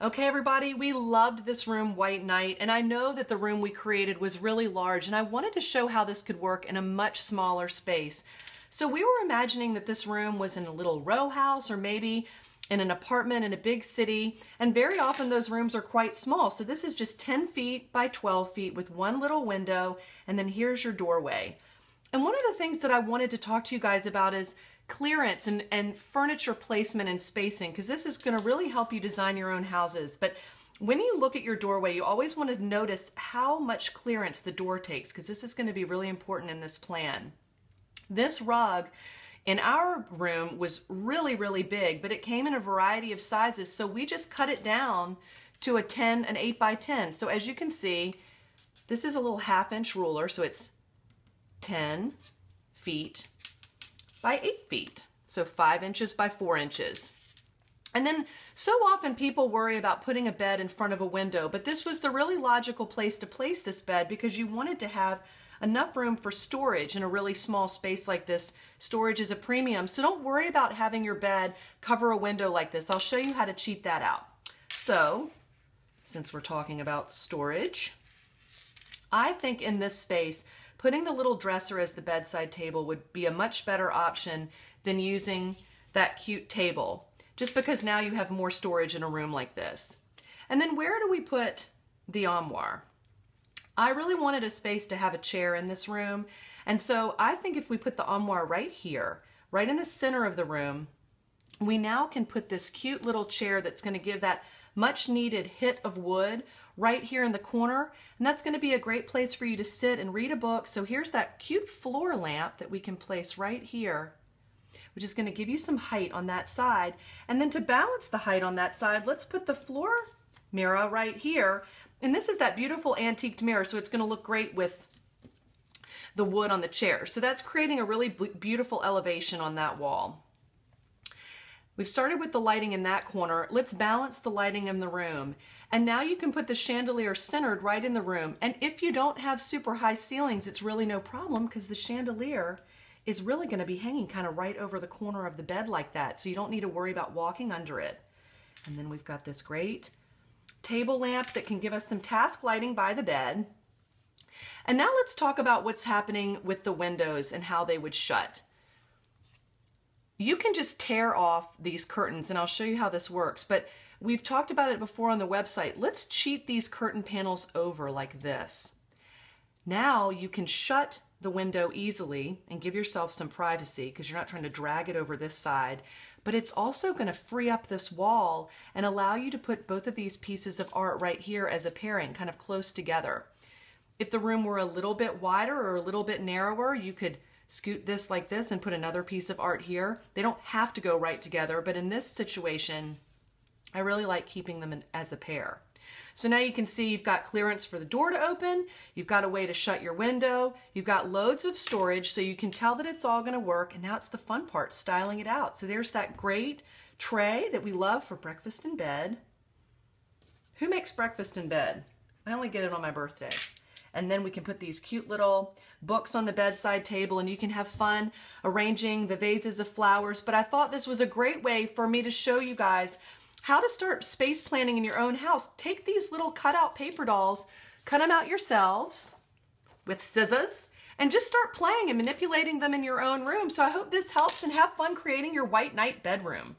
Okay, everybody, we loved this room, White Knight, and I know that the room we created was really large, and I wanted to show how this could work in a much smaller space. So we were imagining that this room was in a little row house or maybe in an apartment in a big city, and very often those rooms are quite small. So this is just 10 feet by 12 feet with one little window, and then here's your doorway. And one of the things that I wanted to talk to you guys about is clearance and furniture placement and spacing, because this is going to really help you design your own houses. But when you look at your doorway, you always want to notice how much clearance the door takes, because this is going to be really important in this plan. This rug in our room was really, really big, but it came in a variety of sizes, so we just cut it down to an 8 by 10. So as you can see, this is a little 1/2-inch ruler, so it's 10 feet by 8 feet, so 5 inches by 4 inches. And then so often people worry about putting a bed in front of a window, but this was the really logical place to place this bed because you wanted to have enough room for storage in a really small space like this. Storage is a premium, so don't worry about having your bed cover a window like this. I'll show you how to cheat that out. So, since we're talking about storage, I think in this space, putting the little dresser as the bedside table would be a much better option than using that cute table, just because now you have more storage in a room like this. And then where do we put the armoire? I really wanted a space to have a chair in this room, and so I think if we put the armoire right here, right in the center of the room, we now can put this cute little chair that's going to give that much needed hit of wood right here in the corner, and that's going to be a great place for you to sit and read a book. So here's that cute floor lamp that we can place right here, which is going to give you some height on that side. And then to balance the height on that side, let's put the floor mirror right here. And this is that beautiful antiqued mirror, so it's going to look great with the wood on the chair. So that's creating a really beautiful elevation on that wall. We've started with the lighting in that corner. Let's balance the lighting in the room. And now you can put the chandelier centered right in the room. And if you don't have super high ceilings, it's really no problem because the chandelier is really going to be hanging kind of right over the corner of the bed like that. So you don't need to worry about walking under it. And then we've got this great table lamp that can give us some task lighting by the bed. And now let's talk about what's happening with the windows and how they would shut. You can just tear off these curtains, and I'll show you how this works, but we've talked about it before on the website. Let's cheat these curtain panels over like this. Now you can shut the window easily and give yourself some privacy because you're not trying to drag it over this side, but it's also going to free up this wall and allow you to put both of these pieces of art right here as a pairing, kind of close together. If the room were a little bit wider or a little bit narrower, you could scoot this like this and put another piece of art here. They don't have to go right together, but in this situation, I really like keeping them as a pair. So now you can see you've got clearance for the door to open, you've got a way to shut your window, you've got loads of storage so you can tell that it's all going to work, and now it's the fun part, styling it out. So there's that great tray that we love for breakfast in bed. Who makes breakfast in bed? I only get it on my birthday. And then we can put these cute little books on the bedside table, and you can have fun arranging the vases of flowers. But I thought this was a great way for me to show you guys how to start space planning in your own house. Take these little cutout paper dolls, cut them out yourselves with scissors, and just start playing and manipulating them in your own room. So I hope this helps, and have fun creating your White Knight bedroom.